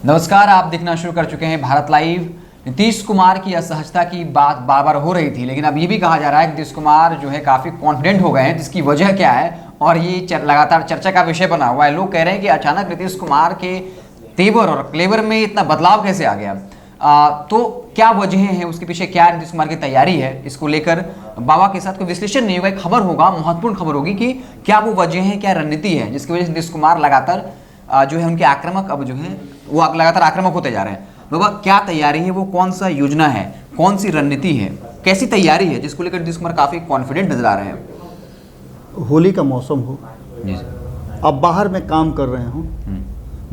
नमस्कार, आप देखना शुरू कर चुके हैं भारत लाइव। नीतीश कुमार की असहजता की बात बार बार हो रही थी, लेकिन अब ये भी कहा जा रहा है कि नीतीश कुमार जो है काफ़ी कॉन्फिडेंट हो गए हैं। जिसकी वजह क्या है और ये लगातार चर्चा का विषय बना हुआ है। लोग कह रहे हैं कि अचानक नीतीश कुमार के तेवर और क्लेवर में इतना बदलाव कैसे आ गया। तो क्या वजह है, उसके पीछे क्या नीतीश कुमार की तैयारी है, इसको लेकर बाबा के साथ कोई विश्लेषण नहीं होगा, एक खबर होगा, महत्वपूर्ण खबर होगी कि क्या वो वजह है, क्या रणनीति है जिसकी वजह से नीतीश कुमार लगातार जो है उनके आक्रामक अब जो है वो लगातार आक्रामक होते जा रहे हैं। बाबा क्या तैयारी है, वो कौन सा योजना है, कौन सी रणनीति है, कैसी तैयारी है जिसको लेकर नीतीश कुमार काफी कॉन्फिडेंट नजर आ रहे हैं। होली का मौसम हो जी, अब बाहर में काम कर रहे हो,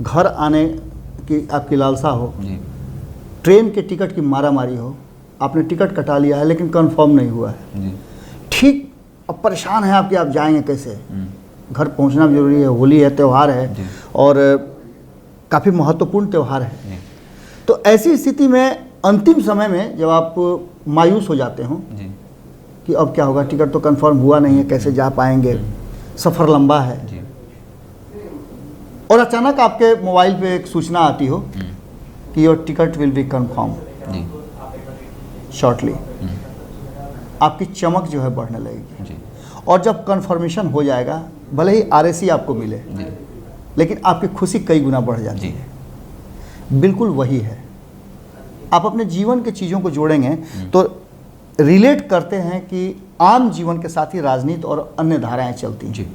घर आने की आपकी लालसा हो, ट्रेन के टिकट की मारामारी हो, आपने टिकट कटा लिया है लेकिन कंफर्म नहीं हुआ है, ठीक अब परेशान है आपकी, आप जाएंगे कैसे, घर पहुंचना भी जरूरी है, होली है, त्यौहार है और काफ़ी महत्वपूर्ण त्यौहार है। तो ऐसी स्थिति में अंतिम समय में जब आप मायूस हो जाते हो कि अब क्या होगा, टिकट तो कंफर्म हुआ नहीं है, कैसे जा पाएंगे, सफ़र लंबा है, और अचानक आपके मोबाइल पे एक सूचना आती हो कि your ticket will be confirm shortly, आपकी चमक जो है बढ़ने लगेगी। और जब कंफर्मेशन हो जाएगा, भले ही आरएसी आपको मिले लेकिन आपकी खुशी कई गुना बढ़ जाती है। बिल्कुल वही है, आप अपने जीवन के चीज़ों को जोड़ेंगे तो रिलेट करते हैं कि आम जीवन के साथ ही राजनीति और अन्य धाराएं चलती हैं,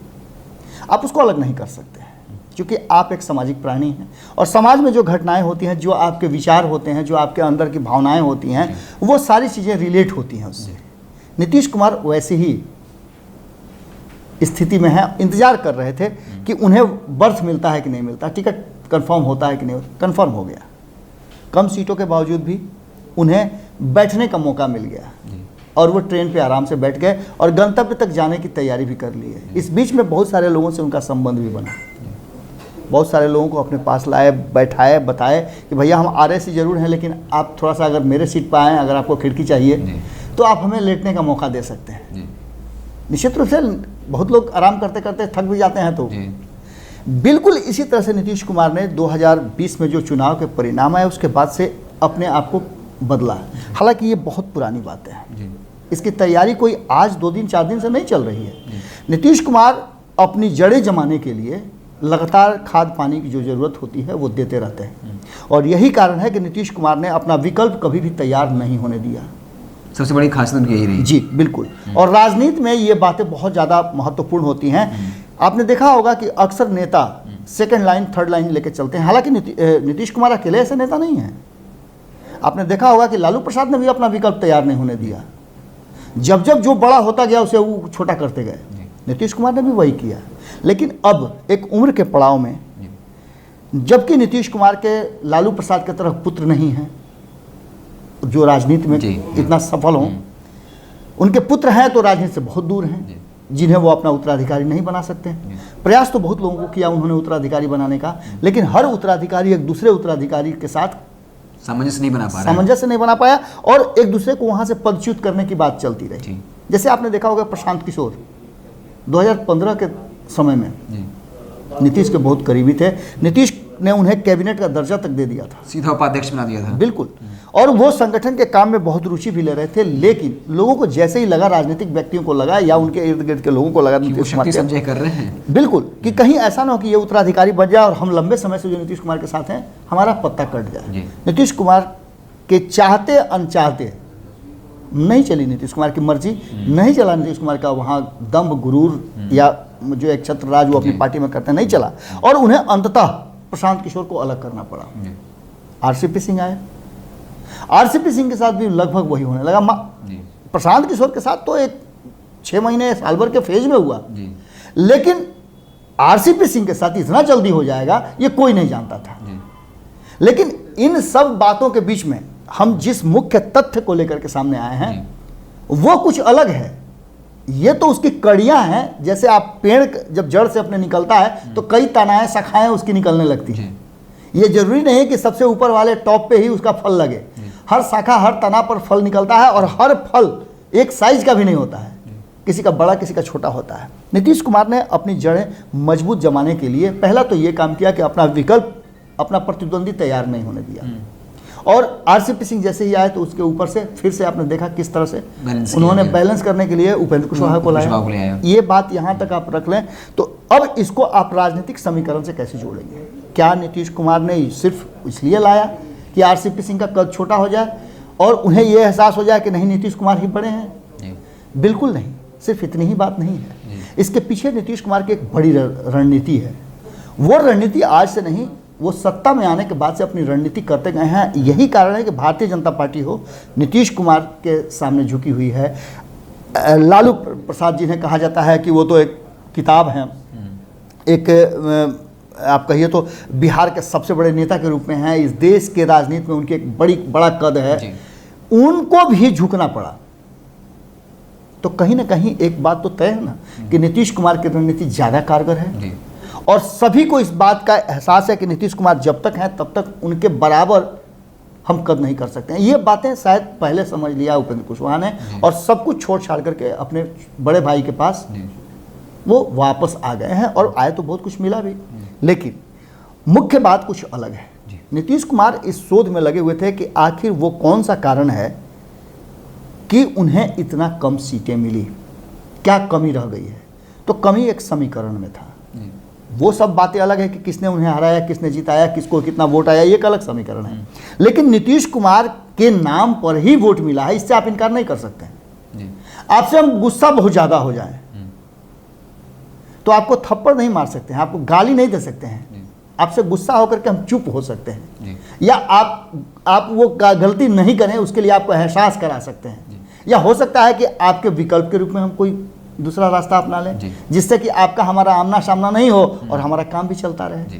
आप उसको अलग नहीं कर सकते हैं क्योंकि आप एक सामाजिक प्राणी हैं और समाज में जो घटनाएं होती हैं, जो आपके विचार होते हैं, जो आपके अंदर की भावनाएं होती हैं, वो सारी चीज़ें रिलेट होती हैं उससे। नीतीश कुमार वैसे ही स्थिति में है, इंतजार कर रहे थे कि उन्हें बर्थ मिलता है कि नहीं मिलता, टिकट कंफर्म होता है कि नहीं होता। कंफर्म हो गया, कम सीटों के बावजूद भी उन्हें बैठने का मौका मिल गया और वो ट्रेन पे आराम से बैठ गए और गंतव्य तक जाने की तैयारी भी कर ली है। इस बीच में बहुत सारे लोगों से उनका संबंध भी बना, बहुत सारे लोगों को अपने पास लाए, बैठाए, बताए कि भैया हम आरएसी जरूर हैं लेकिन आप थोड़ा सा अगर मेरे सीट पर आएँ, अगर आपको खिड़की चाहिए तो आप हमें लेटने का मौका दे सकते हैं। निश्चित रूप से बहुत लोग आराम करते करते थक भी जाते हैं। तो बिल्कुल इसी तरह से नीतीश कुमार ने 2020 में जो चुनाव के परिणाम आए उसके बाद से अपने आप को बदला है। हालांकि ये बहुत पुरानी बात है, इसकी तैयारी कोई आज 2 दिन 4 दिन से नहीं चल रही है। नीतीश कुमार अपनी जड़ें जमाने के लिए लगातार खाद पानी की जो ज़रूरत होती है वो देते रहते हैं और यही कारण है कि नीतीश कुमार ने अपना विकल्प कभी भी तैयार नहीं होने दिया। सबसे बड़ी खासियत उनकी यही रही। जी बिल्कुल, और राजनीति में ये बातें बहुत ज़्यादा महत्वपूर्ण होती हैं। आपने देखा होगा कि अक्सर नेता सेकंड लाइन थर्ड लाइन लेके चलते हैं, हालांकि नीतीश कुमार अकेले ऐसे नेता नहीं हैं। आपने देखा होगा कि लालू प्रसाद ने भी अपना विकल्प तैयार नहीं होने दिया, जब जब जो बड़ा होता गया उसे वो छोटा करते गए। नीतीश कुमार ने भी वही किया, लेकिन अब एक उम्र के पड़ाव में जबकि नीतीश कुमार के लालू प्रसाद की तरह पुत्र नहीं हैं जो राजनीति में इतना सफल हों, उनके पुत्र हैं तो राजनीति से बहुत दूर हैं, जिन्हें वो अपना उत्तराधिकारी नहीं बना सकते। प्रयास तो बहुत लोगों को किया उन्होंने उत्तराधिकारी बनाने का, लेकिन हर उत्तराधिकारी एक दूसरे उत्तराधिकारी के साथ सामंजस्य नहीं बना पाया और एक दूसरे को वहां से पदच्युत करने की बात चलती रही। जैसे आपने देखा होगा प्रशांत किशोर 2015 के समय में नीतीश के बहुत करीबी थे, नीतीश ने उन्हें कैबिनेट का दर्जा तक दे दिया था, सीधा उपाध्यक्ष बना दिया था। बिल्कुल, और वो संगठन के काम में बहुत रुचि भी ले रहे थे, लेकिन लोगों को जैसे ही लगा, राजनीतिक व्यक्तियों को लगा या उनके इर्द गिर्द के लोगों को लगा नीतीश कुमार संजय कर रहे हैं, बिल्कुल, कि कहीं ऐसा ना हो कि ये उत्तराधिकारी बन जाए और हम लंबे समय से जो नीतीश कुमार के साथ हैं हमारा पत्ता कट जाए। नीतीश कुमार के चाहते अनचाहते नहीं चली नीतीश कुमार की मर्जी, नहीं चला नीतीश कुमार का वहाँ दम्भ गुरूर या जो एक छत्र राज वो अपनी पार्टी में करते नहीं चला और उन्हें अंततः प्रशांत किशोर को अलग करना पड़ा। आरसीपी सिंह आए, आरसीपी सिंह के साथ भी लगभग वही होने लगा। प्रशांत किशोर के साथ तो एक 6 महीने साल भर के फेज में हुआ, लेकिन आरसीपी सिंह के साथ इतना जल्दी हो जाएगा ये कोई नहीं जानता था। लेकिन इन सब बातों के बीच में हम जिस मुख्य तथ्य को लेकर के सामने आए हैं वो कुछ अलग है। ये तो उसकी कड़ियां हैं, जैसे आप पेड़ जब जड़ से अपने निकलता है तो कई तनाएं शाखाएं उसकी निकलने लगती हैं। ये जरूरी नहीं है कि सबसे ऊपर वाले टॉप पे ही उसका फल लगे, हर शाखा हर तना पर फल निकलता है और हर फल एक साइज का भी नहीं होता है, किसी का बड़ा किसी का छोटा होता है। नीतीश कुमार ने अपनी जड़ें मजबूत जमाने के लिए पहला तो ये काम किया कि अपना विकल्प अपना प्रतिद्वंदी तैयार नहीं होने दिया। और आरसीपी सिंह जैसे ही आए तो उसके ऊपर से फिर से आपने देखा किस तरह से उन्होंने बैलेंस करने के लिए उपेंद्र कुशवाहा को लाया। ये बात यहाँ तक आप रख लें। तो अब इसको आप राजनीतिक समीकरण से कैसे जोड़ेंगे? क्या नीतीश कुमार ने सिर्फ इसलिए लाया कि आरसीपी सिंह का कद छोटा हो जाए और उन्हें यह एहसास हो जाए कि नहीं नीतीश कुमार ही बड़े हैं? बिल्कुल नहीं, सिर्फ इतनी ही बात नहीं है। इसके पीछे नीतीश कुमार की एक बड़ी रणनीति है। वो रणनीति आज से नहीं, वो सत्ता में आने के बाद से अपनी रणनीति करते गए हैं। यही कारण है कि भारतीय जनता पार्टी हो नीतीश कुमार के सामने झुकी हुई है। लालू प्रसाद जी ने कहा जाता है कि वो तो एक किताब हैं, एक आप कहिए तो बिहार के सबसे बड़े नेता के रूप में हैं। इस देश के राजनीति में उनके एक बड़ा कद है। उनको भी झुकना पड़ा। तो कहीं ना कहीं एक बात तो तय है ना कि नीतीश कुमार की रणनीति ज़्यादा कारगर है और सभी को इस बात का एहसास है कि नीतीश कुमार जब तक हैं तब तक उनके बराबर हम कद नहीं कर सकते हैं। ये बातें शायद पहले समझ लिया उपेंद्र कुशवाहा ने और सब कुछ छोड़ छाड़ करके अपने बड़े भाई के पास वो वापस आ गए हैं और आए तो बहुत कुछ मिला भी। लेकिन मुख्य बात कुछ अलग है। नीतीश कुमार इस शोध में लगे हुए थे कि आखिर वो कौन सा कारण है कि उन्हें इतना कम सीटें मिली, क्या कमी रह गई है। तो कमी एक समीकरण में था। वो सब बातें अलग है कि किसने उन्हें हराया, किसने जिताया, किसको कितना वोट आया, ये एक अलग समीकरण है। लेकिन नीतीश कुमार के नाम पर ही वोट मिला है, इससे आप इनकार नहीं कर सकते हैं। आपसे हम गुस्सा बहुत ज़्यादा हो जाए तो आपको थप्पड़ नहीं मार सकते हैं, आपको गाली नहीं दे सकते हैं। आपसे गुस्सा होकर के हम चुप हो सकते हैं या आप वो गलती नहीं करें उसके लिए आपको एहसास करा सकते हैं। या हो सकता है कि आपके विकल्प के रूप में हम कोई दूसरा रास्ता अपना लें जिससे कि आपका हमारा आमना सामना नहीं हो और हमारा काम भी चलता रहे।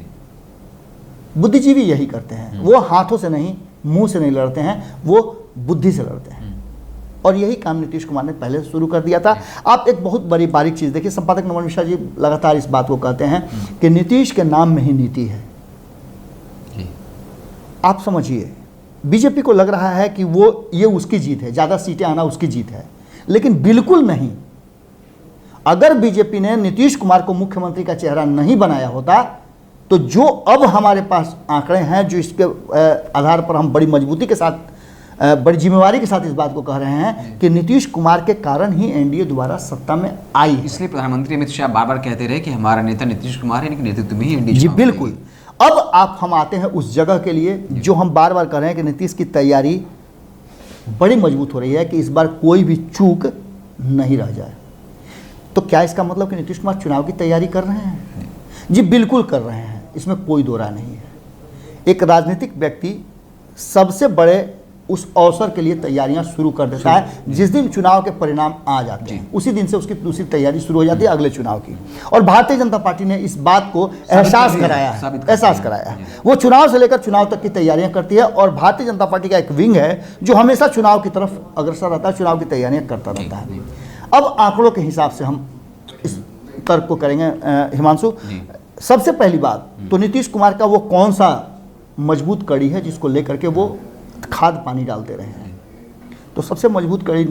बुद्धिजीवी यही करते हैं। वो हाथों से नहीं, मुंह से नहीं लड़ते हैं, वो बुद्धि से लड़ते हैं। और यही काम नीतीश कुमार ने पहले शुरू कर दिया था। आप एक बहुत बड़ी बारीक चीज़ देखिए, संपादक नमन मिश्रा जी लगातार इस बात को कहते हैं कि नीतीश के नाम में ही नीति है। आप समझिए, बीजेपी को लग रहा है कि ये उसकी जीत है, ज़्यादा सीटें आना उसकी जीत है, लेकिन बिल्कुल नहीं। अगर बीजेपी ने नीतीश कुमार को मुख्यमंत्री का चेहरा नहीं बनाया होता तो जो अब हमारे पास आंकड़े हैं, जो इसके आधार पर हम बड़ी मजबूती के साथ, बड़ी जिम्मेवारी के साथ इस बात को कह रहे हैं कि नीतीश कुमार के कारण ही एनडीए दोबारा सत्ता में आई। इसलिए प्रधानमंत्री अमित शाह बार बार कहते रहे कि हमारा नेता नीतीश कुमार है, नेतृत्व में ही एनडीए। जी बिल्कुल। अब हम आते हैं उस जगह के लिए जो हम बार बार कह रहे हैं कि नीतीश की तैयारी बड़ी मजबूत हो रही है कि इस बार कोई भी चूक नहीं रह जाए। तो क्या इसका मतलब कि नीतीश कुमार चुनाव की तैयारी कर रहे हैं? जी बिल्कुल कर रहे हैं, इसमें कोई दो राय नहीं है। एक राजनीतिक व्यक्ति सबसे बड़े उस अवसर के लिए तैयारियां शुरू कर देता है जिस दिन चुनाव के परिणाम आ जाते हैं, उसी दिन से उसकी दूसरी तैयारी शुरू हो जाती है अगले चुनाव की। और भारतीय जनता पार्टी ने इस बात को एहसास कराया है। वो चुनाव से लेकर चुनाव तक की तैयारियां करती है और भारतीय जनता पार्टी का एक विंग है जो हमेशा चुनाव की तरफ अग्रसर रहता है, चुनाव की तैयारियां करता रहता है। अब आंकड़ों के हिसाब से हम इस तर्क को करेंगे हिमांशु। सबसे पहली बात तो नीतीश कुमार का वो कौन सा मजबूत कड़ी है जिसको लेकर के वो खाद पानी डालते रहे हैं। तो सबसे मजबूत कड़ी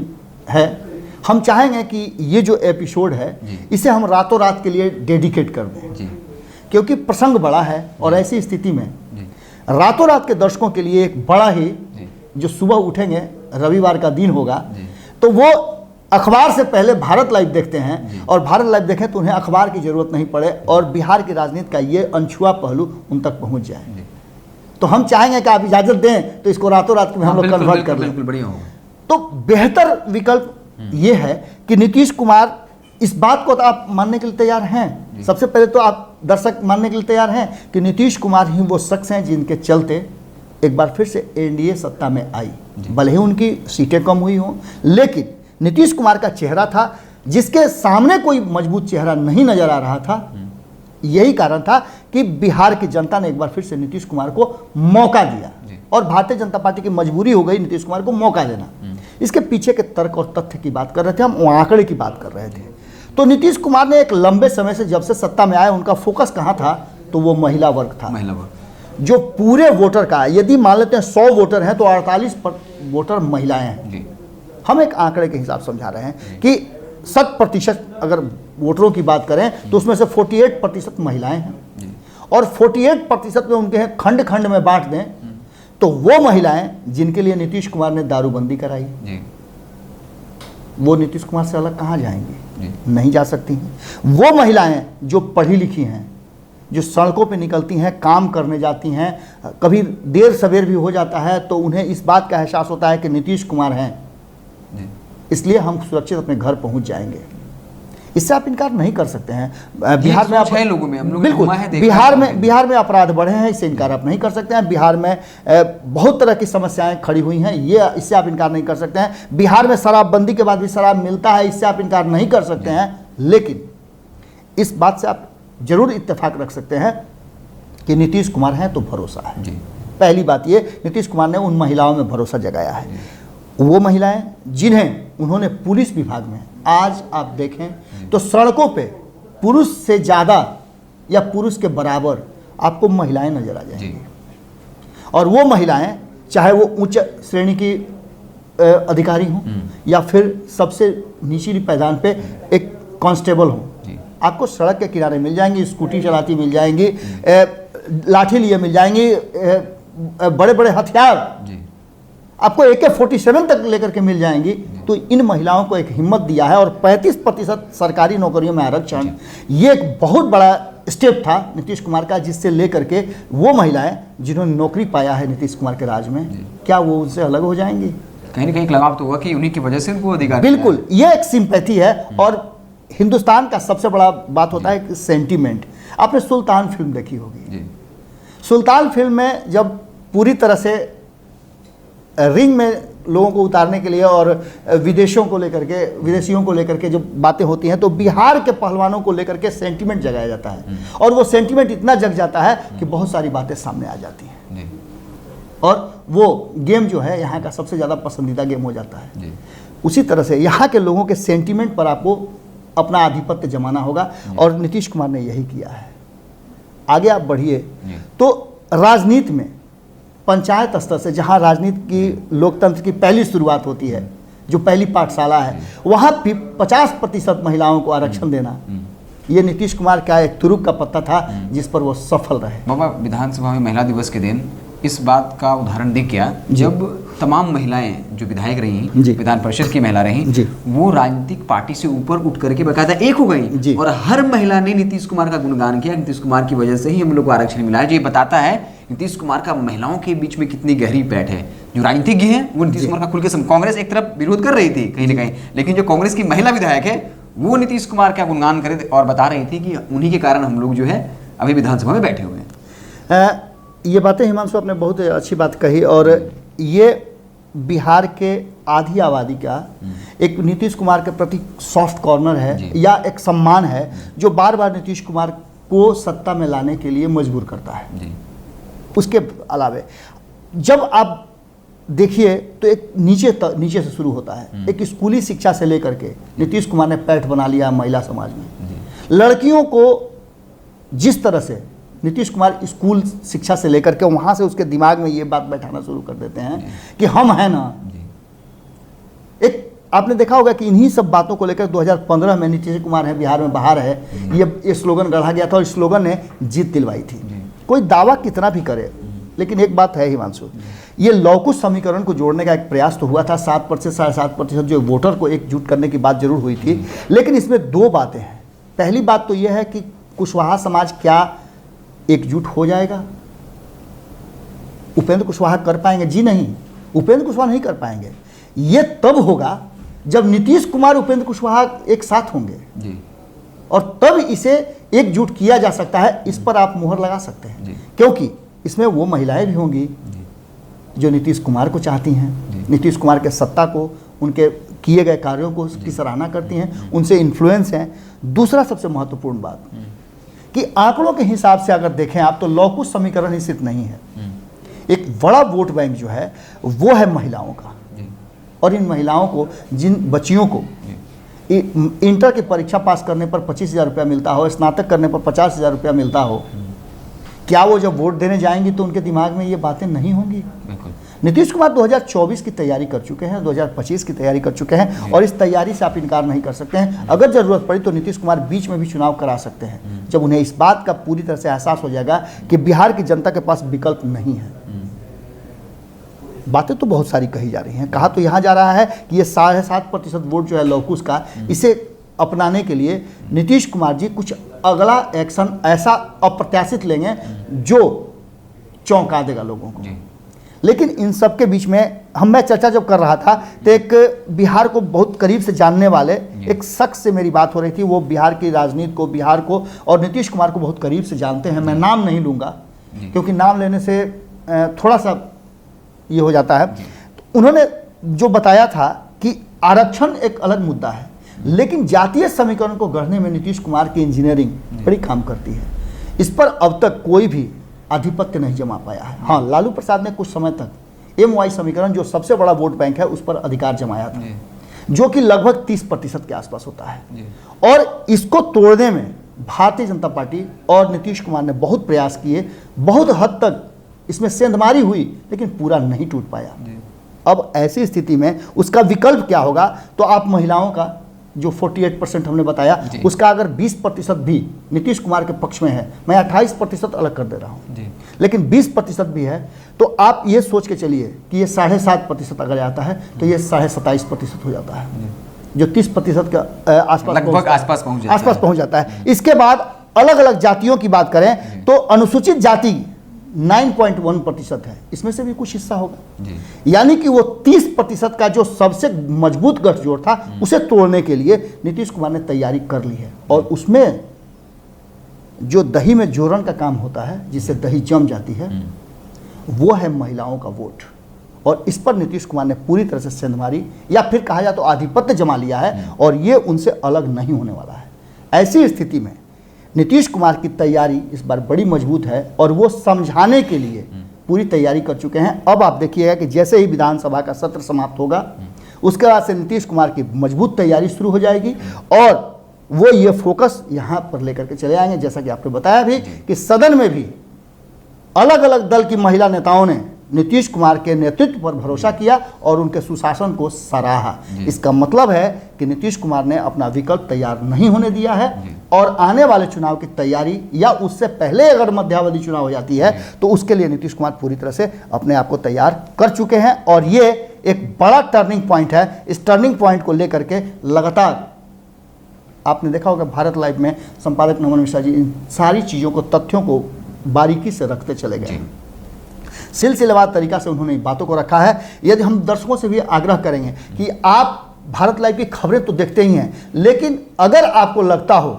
है, हम चाहेंगे कि ये जो एपिसोड है इसे हम रातों रात के लिए डेडिकेट कर दें क्योंकि प्रसंग बड़ा है और ऐसी स्थिति में रातों रात के दर्शकों के लिए एक बड़ा ही, जो सुबह उठेंगे रविवार का दिन होगा तो वो अखबार से पहले भारत लाइव देखते हैं और भारत लाइव देखें तो उन्हें अखबार की जरूरत नहीं पड़े और बिहार की राजनीति का ये अनछुआ पहलू उन तक पहुंच जाए। तो हम चाहेंगे कि आप इजाजत दें तो इसको रातों रात में हम लोग कन्वर्ट कर लें। तो बेहतर विकल्प ये है कि नीतीश कुमार, इस बात को तो आप मानने के लिए तैयार हैं, सबसे पहले तो आप दर्शक मानने के लिए तैयार हैं कि नीतीश कुमार ही वो शख्स हैं जिनके चलते एक बार फिर से एनडीए सत्ता में आई। भले ही उनकी सीटें कम हुई हों, लेकिन नीतीश कुमार का चेहरा था जिसके सामने कोई मजबूत चेहरा नहीं नजर आ रहा था। यही कारण था कि बिहार की जनता ने एक बार फिर से नीतीश कुमार को मौका दिया और भारतीय जनता पार्टी की मजबूरी हो गई नीतीश कुमार को मौका देना। इसके पीछे के तर्क और तथ्य की बात कर रहे थे हम, आंकड़े की बात कर रहे थे। तो नीतीश कुमार ने एक लंबे समय से जब से सत्ता में आए उनका फोकस कहाँ था, तो वो महिला वर्ग था। महिला वर्ग जो पूरे वोटर का, यदि मान लेते हैं 100 वोटर हैं तो 48 वोटर महिलाएं हैं। हम एक आंकड़े के हिसाब समझा रहे हैं कि 100% अगर वोटरों की बात करें तो उसमें से 48% महिलाएं हैं और 48% में उनके हैं खंड खंड में बांट दें, तो वो महिलाएं जिनके लिए नीतीश कुमार ने दारूबंदी कराई जी। वो नीतीश कुमार से अलग कहाँ जाएंगी? जी। नहीं जा सकती हैं। वो महिलाएं जो पढ़ी लिखी हैं, जो सड़कों पे निकलती हैं, काम करने जाती हैं, कभी देर सवेर भी हो जाता है तो उन्हें इस बात का एहसास होता है कि नीतीश कुमार हैं, इसलिए हम सुरक्षित अपने घर पहुंच जाएंगे। इससे आप इनकार नहीं कर सकते हैं। बिहार में आप लोगों में हम लोग बिल्कुल बिहार में अपराध बढ़े हैं, इससे इनकार आप नहीं कर सकते हैं। बिहार में बहुत तरह की समस्याएं खड़ी हुई हैं, ये इससे आप इनकार नहीं कर सकते हैं। बिहार में शराबबंदी के बाद भी शराब मिलता है, इससे आप इनकार नहीं कर सकते हैं। लेकिन इस बात से आप जरूर इत्तेफाक रख सकते हैं कि नीतीश कुमार हैं तो भरोसा है। पहली बात ये, नीतीश कुमार ने उन महिलाओं में भरोसा जगाया है। वो महिलाएं जिन्हें उन्होंने पुलिस विभाग में, आज आप देखें तो सड़कों पे पुरुष से ज़्यादा या पुरुष के बराबर आपको महिलाएं नजर आ जाएंगी। और वो महिलाएं चाहे वो उच्च श्रेणी की अधिकारी हों या फिर सबसे निचली पायदान पे एक कांस्टेबल हो, आपको सड़क के किनारे मिल जाएंगी, स्कूटी चलाती मिल जाएंगी, लाठी लिए मिल जाएंगी, बड़े बड़े हथियार आपको AK-47 तक लेकर के मिल जाएंगी। तो इन महिलाओं को एक हिम्मत दिया है। और 35% सरकारी नौकरियों में आरक्षण, ये एक बहुत बड़ा स्टेप था नीतीश कुमार का, जिससे लेकर के वो महिलाएं जिन्होंने नौकरी पाया है नीतीश कुमार के राज में, क्या वो उनसे अलग हो जाएंगी? कहीं ना कहीं लगाव तो हुआ कि उन्हीं की वजह से उनको अधिकार। बिल्कुल, ये एक सिंपैथी है। और हिंदुस्तान का सबसे बड़ा बात होता है सेंटीमेंट। आपने सुल्तान फिल्म देखी होगी। सुल्तान फिल्म में जब पूरी तरह से रिंग में लोगों को उतारने के लिए और विदेशियों को लेकर के जो बातें होती हैं, तो बिहार के पहलवानों को लेकर के सेंटीमेंट जगाया जाता है। और वो सेंटीमेंट इतना जग जाता है कि बहुत सारी बातें सामने आ जाती हैं और वो गेम जो है यहाँ का सबसे ज़्यादा पसंदीदा गेम हो जाता है। उसी तरह से यहाँ के लोगों के सेंटीमेंट पर आपको अपना आधिपत्य जमाना होगा और नीतीश कुमार ने यही किया है। आगे आप बढ़िए तो राजनीति में पंचायत स्तर से, जहां राजनीति की लोकतंत्र की पहली शुरुआत होती है, जो पहली पाठशाला है, वहां 50% महिलाओं को आरक्षण देना, ये नीतीश कुमार का एक तुरुप का पत्ता था जिस पर वो सफल रहे। बाबा, विधानसभा में महिला दिवस के दिन इस बात का उदाहरण दिख गया जब तमाम महिलाएं जो विधायक रही, विधान परिषद की महिला रही, वो राजनीतिक पार्टी से ऊपर उठ करके बकायदा एक हो गई और हर महिला ने नीतीश कुमार का गुणगान किया। नीतीश कुमार की वजह से ही हम लोग को आरक्षण मिला है। ये बताता है नीतीश कुमार का महिलाओं के बीच में कितनी गहरी पैठ है। जो राजनीतिज्ञ हैं वो नीतीश कुमार का खुल के कांग्रेस एक तरफ विरोध कर रही थी कहीं ना कहीं, लेकिन जो कांग्रेस की महिला विधायक है वो नीतीश कुमार का गुणगान करे और बता रही थी कि उन्हीं के कारण हम लोग जो है अभी विधानसभा में बैठे हुए हैं। ये बातें हिमांशु आपने बहुत अच्छी बात कही। और ये बिहार के आधी आबादी का एक नीतीश कुमार के प्रति सॉफ्ट कॉर्नर है या एक सम्मान है जो बार बार नीतीश कुमार को सत्ता में लाने के लिए मजबूर करता है। उसके अलावे जब आप देखिए तो एक नीचे से शुरू होता है। एक स्कूली शिक्षा से लेकर के नीतीश कुमार ने पैठ बना लिया महिला समाज में। लड़कियों को जिस तरह से नीतीश कुमार स्कूल शिक्षा से लेकर के वहाँ से उसके दिमाग में ये बात बैठाना शुरू कर देते हैं कि हम हैं ना। एक आपने देखा होगा कि इन्हीं सब बातों को लेकर 2015 में नीतीश कुमार है बिहार में बाहर है, ये स्लोगन गढ़ा गया था और इस स्लोगन ने जीत दिलवाई थी। कोई दावा कितना भी करे, लेकिन एक बात है हिमांशु, ये लौकुश समीकरण को जोड़ने का एक प्रयास तो हुआ था। 7% 7.5% जो वोटर को एकजुट करने की बात जरूर हुई थी, लेकिन इसमें दो बातें हैं। पहली बात तो यह है कि कुशवाहा समाज क्या एकजुट हो जाएगा? उपेंद्र कुशवाहा कर पाएंगे? जी नहीं, उपेंद्र कुशवाहा नहीं कर पाएंगे। ये तब होगा जब नीतीश कुमार उपेंद्र कुशवाहा एक साथ होंगे और तब इसे एकजुट किया जा सकता है। इस पर आप मुहर लगा सकते हैं क्योंकि इसमें वो महिलाएं भी होंगी जो नीतीश कुमार को चाहती हैं, नीतीश कुमार के सत्ता को, उनके किए गए कार्यों को की सराहना करती हैं, उनसे इन्फ्लुएंस हैं। दूसरा सबसे महत्वपूर्ण बात कि आंकड़ों के हिसाब से अगर देखें आप तो लौकुश समीकरण ही सिर्फ नहीं है, एक बड़ा वोट बैंक जो है वो है महिलाओं का। और इन महिलाओं को, जिन बच्चियों को इंटर की परीक्षा पास करने पर 25,000 रुपया मिलता हो, स्नातक करने पर 50,000 रुपया मिलता हो, क्या वो जब वोट देने जाएंगी तो उनके दिमाग में ये बातें नहीं होंगी? बिल्कुल। नीतीश कुमार 2024 की तैयारी कर चुके हैं, 2025 की तैयारी कर चुके हैं और इस तैयारी से आप इनकार नहीं कर सकते हैं। अगर जरूरत पड़ी तो नीतीश कुमार बीच में भी चुनाव करा सकते हैं, जब उन्हें इस बात का पूरी तरह से एहसास हो जाएगा कि बिहार की जनता के पास विकल्प नहीं है। बातें तो बहुत सारी कही जा रही हैं। कहा तो यहाँ जा रहा है कि ये 7.5% वोट जो है लौकुश का, इसे अपनाने के लिए नीतीश कुमार जी कुछ अगला एक्शन ऐसा अप्रत्याशित लेंगे जो चौंका देगा लोगों को। लेकिन इन सब के बीच में मैं चर्चा जब कर रहा था तो एक बिहार को बहुत करीब से जानने वाले एक शख्स से मेरी बात हो रही थी। वो बिहार की राजनीति को, बिहार को और नीतीश कुमार को बहुत करीब से जानते हैं। मैं नाम नहीं लूँगा क्योंकि नाम लेने से थोड़ा सा ये हो जाता है। तो उन्होंने जो बताया था कि आरक्षण एक अलग मुद्दा है, लेकिन जातीय समीकरण को गढ़ने में नीतीश कुमार की इंजीनियरिंग बड़ी काम करती है। इस पर अब तक कोई भी आधिपत्य नहीं जमा पाया है। हाँ, लालू प्रसाद ने कुछ समय तक MY समीकरण जो सबसे बड़ा वोट बैंक है उस पर अधिकार जमाया था, जो कि लगभग 30% के आसपास होता है। और इसको तोड़ने में भारतीय जनता पार्टी और नीतीश कुमार ने बहुत प्रयास किए, बहुत हद तक इसमें सेंधमारी हुई, लेकिन पूरा नहीं टूट पाया। अब ऐसी स्थिति में उसका विकल्प क्या होगा? तो आप महिलाओं का जो 48% हमने बताया, उसका अगर 20% भी नीतीश कुमार के पक्ष में है, मैं 28% अलग कर दे रहा हूँ, लेकिन 20% भी है, तो आप ये सोच के चलिए कि ये 7.5% अगर आता है तो ये 27.5% हो जाता है, जो 30% का आसपास पहुँच जाता है। इसके बाद अलग अलग जातियों की बात करें तो अनुसूचित जाति 9.1% है, इसमें से भी कुछ हिस्सा होगा। यानी कि वो 30% का जो सबसे मजबूत गठजोड़ था उसे तोड़ने के लिए नीतीश कुमार ने तैयारी कर ली है। और उसमें जो दही में जोरन का काम होता है, जिससे दही जम जाती है, वो है महिलाओं का वोट। और इस पर नीतीश कुमार ने पूरी तरह से सेंधमारी या फिर कहा जाए तो आधिपत्य जमा लिया है और ये उनसे अलग नहीं होने वाला है। ऐसी स्थिति में नीतीश कुमार की तैयारी इस बार बड़ी मजबूत है और वो समझाने के लिए पूरी तैयारी कर चुके हैं। अब आप देखिएगा कि जैसे ही विधानसभा का सत्र समाप्त होगा, उसके बाद से नीतीश कुमार की मजबूत तैयारी शुरू हो जाएगी और वो ये फोकस यहाँ पर लेकर के चले आएंगे। जैसा कि आपने बताया भी कि सदन में भी अलग अलग दल की महिला नेताओं ने नीतीश कुमार के नेतृत्व पर भरोसा किया और उनके सुशासन को सराहा। इसका मतलब है कि नीतीश कुमार ने अपना विकल्प तैयार नहीं होने दिया है और आने वाले चुनाव की तैयारी या उससे पहले अगर मध्यावधि चुनाव हो जाती है तो उसके लिए नीतीश कुमार पूरी तरह से अपने आप को तैयार कर चुके हैं। और ये एक बड़ा टर्निंग पॉइंट है। इस टर्निंग पॉइंट को लेकर के लगातार आपने देखा होगा भारत लाइव में संपादक नमन मिश्रा जी इन सारी चीज़ों को, तथ्यों को बारीकी से रखते चले गए। सिलसिलेवार तरीका से उन्होंने बातों को रखा है। यदि हम दर्शकों से भी आग्रह करेंगे कि आप भारत लाइव की खबरें तो देखते ही हैं, लेकिन अगर आपको लगता हो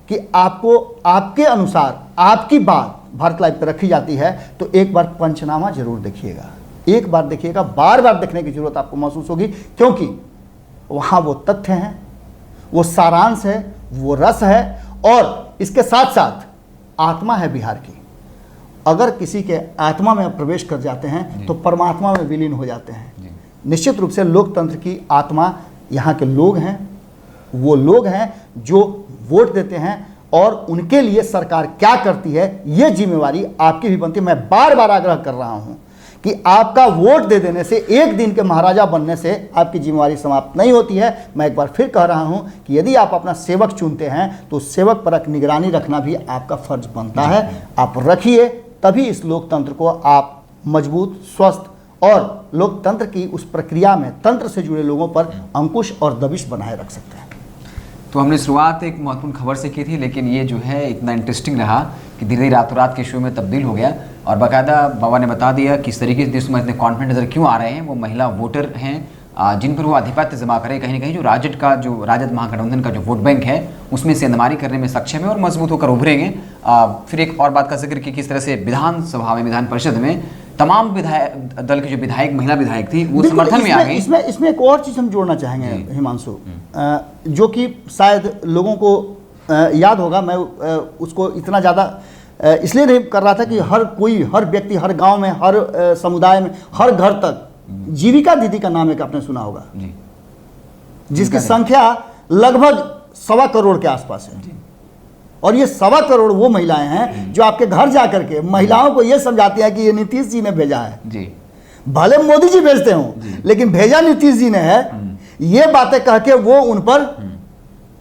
कि आपको आपके अनुसार आपकी बात भारत लाइव पर रखी जाती है तो एक बार पंचनामा जरूर देखिएगा। एक बार देखिएगा, बार बार देखने की जरूरत आपको महसूस होगी, क्योंकि वहाँ वो तथ्य हैं, वो सारांश है, वो रस है और इसके साथ साथ आत्मा है बिहार की। अगर किसी के आत्मा में प्रवेश कर जाते हैं तो परमात्मा में विलीन हो जाते हैं। निश्चित रूप से लोकतंत्र की आत्मा यहाँ के लोग हैं। वो लोग हैं जो वोट देते हैं और उनके लिए सरकार क्या करती है ये जिम्मेवारी आपकी भी बनती है। मैं बार बार आग्रह कर रहा हूँ कि आपका वोट दे देने से, एक दिन के महाराजा बनने से आपकी जिम्मेवारी समाप्त नहीं होती है। मैं एक बार फिर कह रहा हूं कि यदि आप अपना सेवक चुनते हैं तो सेवक पर निगरानी रखना भी आपका फर्ज बनता है। आप रखिए, तभी इस लोकतंत्र को आप मजबूत, स्वस्थ और लोकतंत्र की उस प्रक्रिया में तंत्र से जुड़े लोगों पर अंकुश और दबिश बनाए रख सकते हैं। तो हमने शुरुआत एक महत्वपूर्ण खबर से की थी, लेकिन ये जो है इतना इंटरेस्टिंग रहा कि धीरे धीरे रातों रात के शो में तब्दील हो गया और बाकायदा बाबा ने बता दिया किस तरीके से देश में इतने कॉन्फिडेंट नजर क्यों आ रहे हैं। वो महिला वोटर हैं जिन पर वो आधिपत्य जमा करें। कहीं ना कहीं जो राजद महागठबंधन का जो वोट बैंक है उसमें से सेंधमारी करने में सक्षम है और मजबूत होकर उभरेंगे। फिर एक और बात का जिक्र कि किस तरह से विधानसभा में, विधान परिषद में तमाम विधायक दल की जो विधायक, महिला विधायक थी वो समर्थन में आ गई। इसमें एक और चीज़ हम जोड़ना चाहेंगे हिमांशु, जो कि शायद लोगों को याद होगा। मैं उसको इतना ज़्यादा इसलिए नहीं कर रहा था कि हर कोई, हर व्यक्ति, हर गांव में, हर समुदाय में, हर घर तक जीविका दीदी का नाम एक आपने सुना होगा, जिसकी संख्या लगभग 1.25 करोड़ के आसपास है। और ये 1.25 करोड़ वो महिलाएं हैं जो आपके घर जा करके महिलाओं को ये समझाती हैं कि ये नीतीश जी ने भेजा है जी। भले मोदी जी भेजते हों, लेकिन भेजा नीतीश जी ने है। ये बातें कह के वो उन पर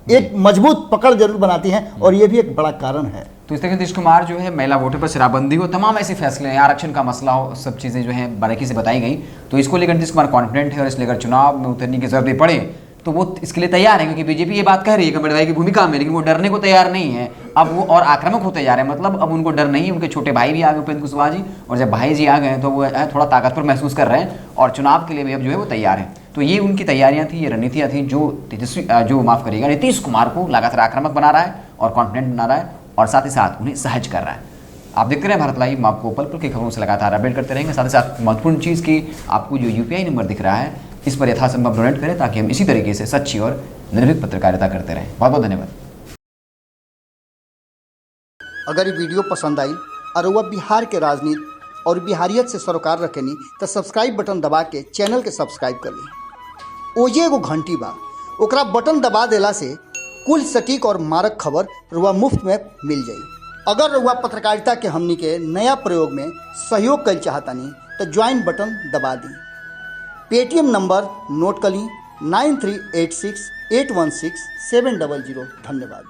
एक मजबूत पकड़ जरूर बनाती हैं, और ये भी एक बड़ा कारण है। तो इस तरह नीतीश कुमार जो है महिला वोटर पर शराबबंदी हो, तमाम ऐसे फैसले हैं, आरक्षण का मसला हो, सब चीज़ें जो हैं बारीकी से बताई गई। तो इसको लेकर नीतीश कुमार कॉन्फिडेंट है, और इसलिए अगर चुनाव में उतरने की जरूरत पड़े तो वो इसके लिए तैयार है, क्योंकि बीजेपी ये बात कह रही है कि बड़े भाई की भूमिका में, लेकिन वो डरने को तैयार नहीं है। अब वो और आक्रामक होते जा रहे हैं, मतलब अब उनको डर नहीं है। उनके छोटे भाई भी आ गए उपेंद्र कुशवाहा जी, और जब भाई जी आ गए तो वो थोड़ा ताकतवर महसूस कर रहे हैं, और चुनाव के लिए भी अब जो है वो तैयार है। तो ये उनकी तैयारियां थी, ये रणनीतियां थी जो माफ करिएगा नीतीश कुमार को लगातार आक्रामक बना रहा है और कॉन्फिडेंट बना रहा है, और साथ ही साथ उन्हें सहज कर रहा है। आप देखते रहे भारत लाइव, आपको पल पल की खबरों से लगातार अपडेट करते रहेंगे। साथ ही साथ महत्वपूर्ण चीज़ की आपको जो UPI नंबर दिख रहा है, इस पर यथासंभव डोनेट करें, ताकि हम इसी तरीके से सच्ची और निर्भीक पत्रकारिता करते रहें। बहुत बहुत धन्यवाद। अगर ये वीडियो पसंद आई और वह बिहार के राजनीति और बिहारियत से सरोकार रखेनी तो सब्सक्राइब बटन दबा के चैनल के सब्सक्राइब कर ली। ओजे एगो घंटी बा, ओकरा बटन दबा देला से कुल सटीक और मारक खबर रुआ मुफ्त में मिल जाई। अगर रुआ पत्रकारिता के हमनी के नया प्रयोग में सहयोग कर चाहतानी तो ज्वाइन बटन दबा दी। पेटीएम नंबर नोट कर ली 9386816700। धन्यवाद।